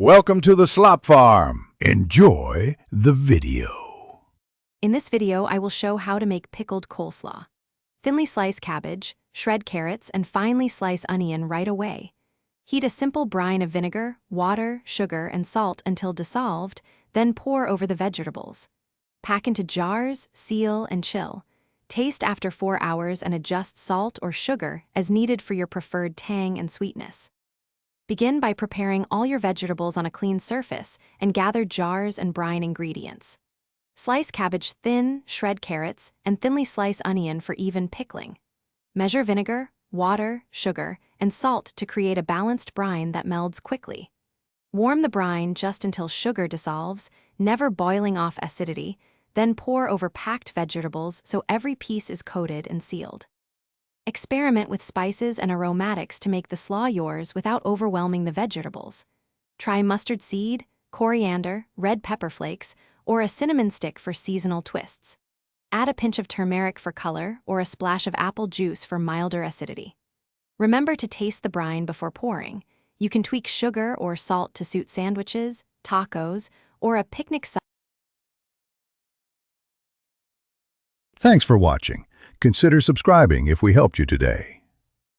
Welcome to the Slop Farm. Enjoy the video. In this video, I will show how to make pickled coleslaw. Thinly slice cabbage, shred carrots, and finely slice onion right away. Heat a simple brine of vinegar, water, sugar, and salt until dissolved, then pour over the vegetables. Pack into jars, seal, and chill. Taste after 4 hours and adjust salt or sugar as needed for your preferred tang and sweetness. Begin by preparing all your vegetables on a clean surface and gather jars and brine ingredients. Slice cabbage thin, shred carrots, and thinly slice onion for even pickling. Measure vinegar, water, sugar, and salt to create a balanced brine that melds quickly. Warm the brine just until sugar dissolves, never boiling off acidity, then pour over packed vegetables so every piece is coated and sealed. Experiment with spices and aromatics to make the slaw yours without overwhelming the vegetables. Try mustard seed, coriander, red pepper flakes, or a cinnamon stick for seasonal twists. Add a pinch of turmeric for color or a splash of apple juice for milder acidity. Remember to taste the brine before pouring. You can tweak sugar or salt to suit sandwiches, tacos, or a picnic side. Thanks for watching. Consider subscribing if we helped you today.